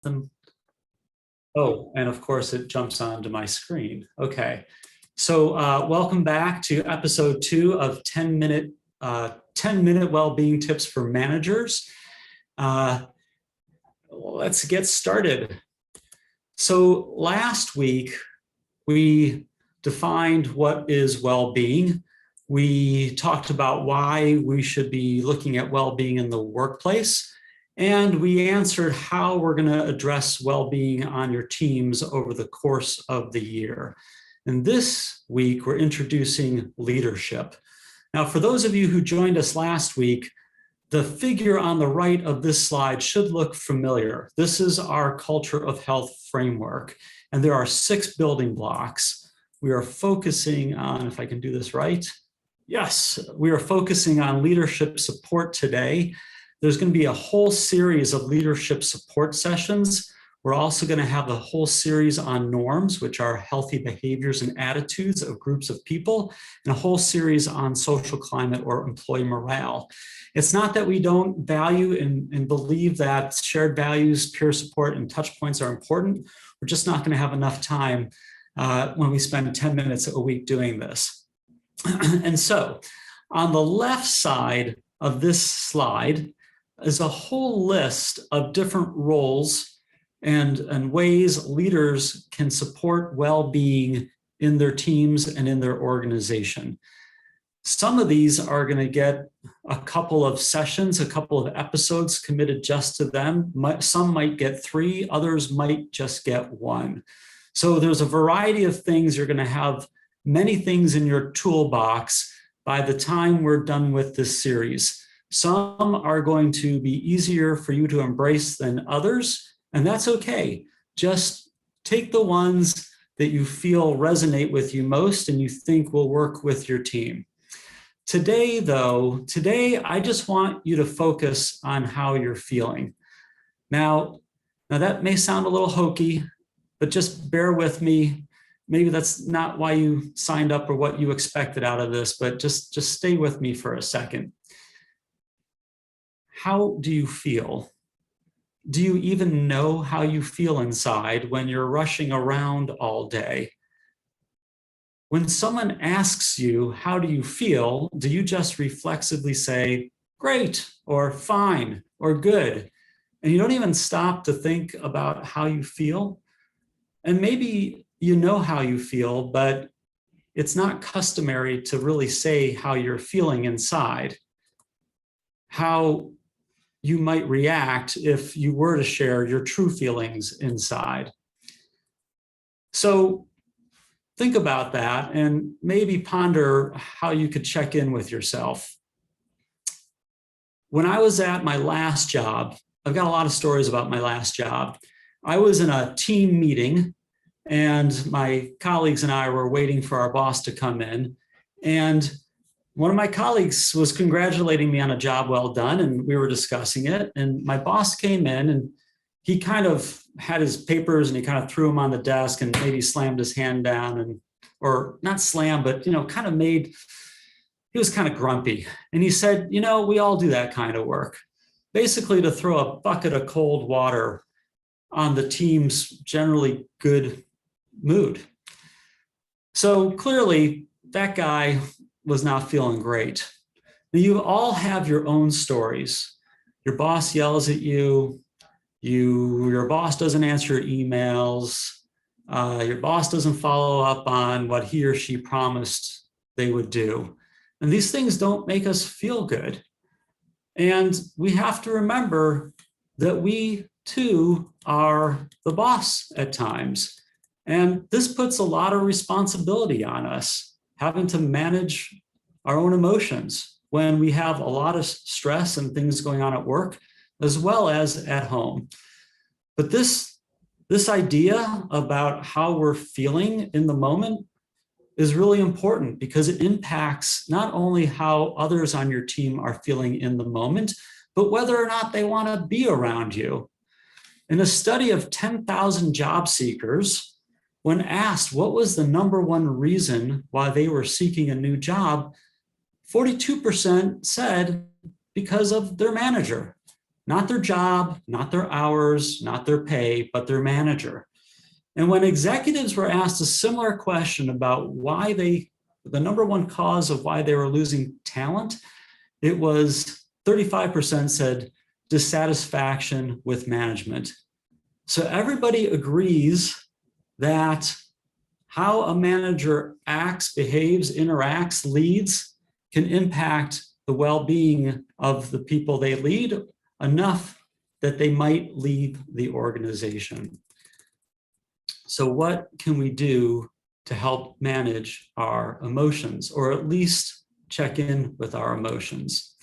them. Oh, and of course it jumps onto my screen. Okay. So welcome back to episode 2 of 10-minute well-being tips for managers. Let's get started. So last week, we defined what is well-being. We talked about why we should be looking at well-being in the workplace. And we answered how we're going to address well-being on your teams over the course of the year. And this week, we're introducing leadership. Now, for those of you who joined us last week, the figure on the right of this slide should look familiar. This is our culture of health framework, and there are 6 building blocks. We are focusing on, if I can do this right, yes, we are focusing on leadership support today. There's going to be a whole series of leadership support sessions. We're also going to have a whole series on norms, which are healthy behaviors and attitudes of groups of people, and a whole series on social climate or employee morale. It's not that we don't value and believe that shared values, peer support, and touch points are important. We're just not going to have enough time when we spend 10 minutes a week doing this. And so on the left side of this slide is a whole list of different roles and ways leaders can support well-being in their teams and in their organization. Some of these are going to get a couple of sessions, a couple of episodes committed just to them. Some might get 3, others might just get 1. So there's a variety of things. You're going to have many things in your toolbox by the time we're done with this series. Some are going to be easier for you to embrace than others, and that's okay. Just take the ones that you feel resonate with you most and you think will work with your team. Today, I just want you to focus on how you're feeling. Now that may sound a little hokey, but just bear with me. Maybe that's not why you signed up or what you expected out of this, but just stay with me for a second. How do you feel? Do you even know how you feel inside when you're rushing around all day? When someone asks you, how do you feel? Do you just reflexively say, great, or fine, or good? And you don't even stop to think about how you feel? And maybe you know how you feel, but it's not customary to really say how you're feeling inside, how you might react if you were to share your true feelings inside. So think about that and maybe ponder how you could check in with yourself. When I was at my last job, I've got a lot of stories about my last job. I was in a team meeting and my colleagues and I were waiting for our boss to come in, and one of my colleagues was congratulating me on a job well done, and we were discussing it. And my boss came in and he kind of had his papers and he kind of threw them on the desk and maybe slammed his hand down, and, or not slam, but, kind of he was kind of grumpy. And he said, we all do that kind of work. Basically to throw a bucket of cold water on the team's generally good mood. So clearly that guy was not feeling great. Now, you all have your own stories. Your boss yells at you. Your boss doesn't answer your emails. Your boss doesn't follow up on what he or she promised they would do. And these things don't make us feel good. And we have to remember that we too are the boss at times. And this puts a lot of responsibility on us, having to manage our own emotions when we have a lot of stress and things going on at work, as well as at home. But this idea about how we're feeling in the moment is really important because it impacts not only how others on your team are feeling in the moment, but whether or not they want to be around you. In a study of 10,000 job seekers, when asked what was the #1 reason why they were seeking a new job, 42% said because of their manager. not their job, not their hours, not their pay, but their manager. And when executives were asked a similar question about why the number one cause of why they were losing talent, it was 35% said dissatisfaction with management. So everybody agrees that how a manager acts, behaves, interacts, leads can impact the well-being of the people they lead enough that they might leave the organization. So what can we do to help manage our emotions, or at least check in with our emotions?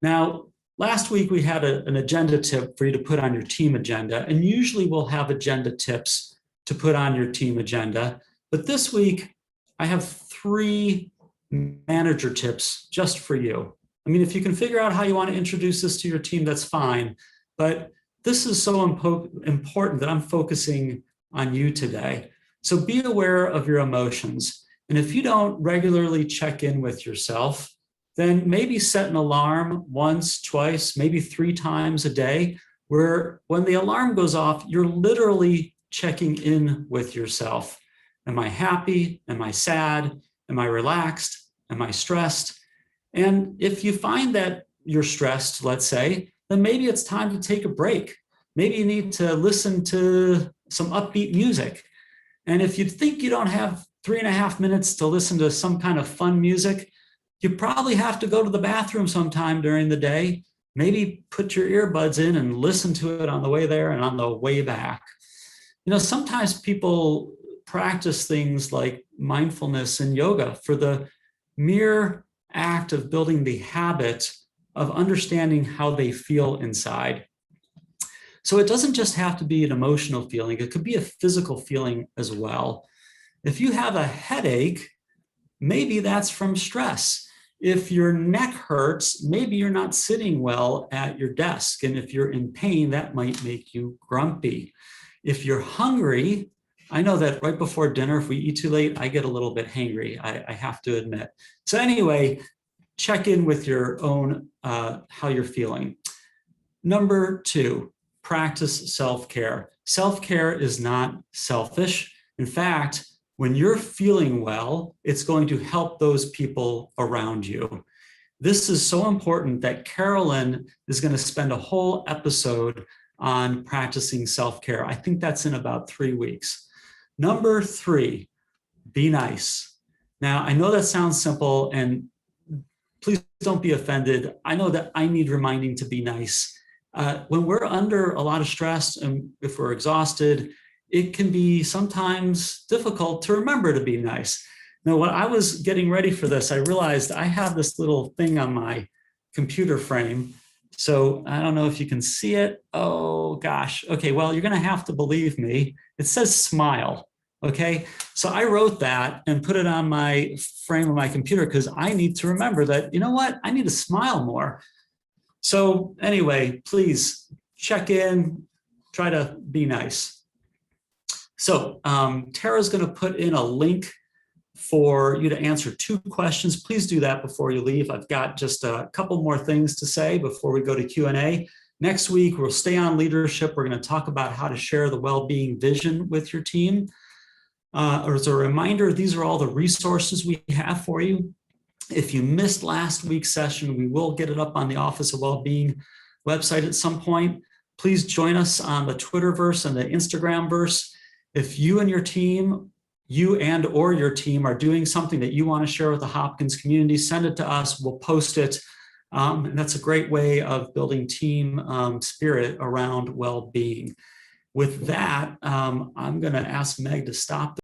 Now, last week we had an agenda tip for you to put on your team agenda, and usually we'll have agenda tips to put on your team agenda. But this week, I have 3 manager tips just for you. I mean, if you can figure out how you want to introduce this to your team, that's fine. But this is so important that I'm focusing on you today. So be aware of your emotions. And if you don't regularly check in with yourself, then maybe set an alarm once, twice, maybe 3 times a day, where when the alarm goes off, you're literally checking in with yourself. Am I happy? Am I sad? Am I relaxed? Am I stressed? And if you find that you're stressed, let's say, then maybe it's time to take a break. Maybe you need to listen to some upbeat music. And if you think you don't have 3.5 minutes to listen to some kind of fun music, you probably have to go to the bathroom sometime during the day. Maybe put your earbuds in and listen to it on the way there and on the way back. You know, sometimes people practice things like mindfulness and yoga for the mere act of building the habit of understanding how they feel inside. So it doesn't just have to be an emotional feeling, it could be a physical feeling as well. If you have a headache, maybe that's from stress. If your neck hurts, maybe you're not sitting well at your desk. And if you're in pain, that might make you grumpy. If you're hungry, I know that right before dinner, if we eat too late, I get a little bit hangry, I have to admit. So anyway, check in with your own, how you're feeling. Number 2, practice self-care. Self-care is not selfish. In fact, when you're feeling well, it's going to help those people around you. This is so important that Carolyn is going to spend a whole episode on practicing self-care. I think that's in about 3 weeks. Number 3, be nice. Now, I know that sounds simple, and please don't be offended. I know that I need reminding to be nice. When we're under a lot of stress and if we're exhausted, it can be sometimes difficult to remember to be nice. Now, when I was getting ready for this, I realized I have this little thing on my computer frame. So I don't know if you can see it. Oh gosh. Okay, well, you're gonna have to believe me. It says smile. Okay, so I wrote that and put it on my frame of my computer because I need to remember that, you know what, I need to smile more. So anyway, please check in, try to be nice. So Tara's going to put in a link for you to answer 2 questions. Please do that before you leave. I've got just a couple more things to say before we go to Q&A. Next week, we'll stay on leadership. We're going to talk about how to share the well-being vision with your team. As a reminder, these are all the resources we have for you. If you missed last week's session, we will get it up on the Office of Wellbeing website at some point. Please join us on the Twitterverse and the Instagramverse. If you and your team, or your team are doing something that you want to share with the Hopkins community, send it to us. We'll post it. And that's a great way of building team spirit around well-being. With that, I'm going to ask Meg to stop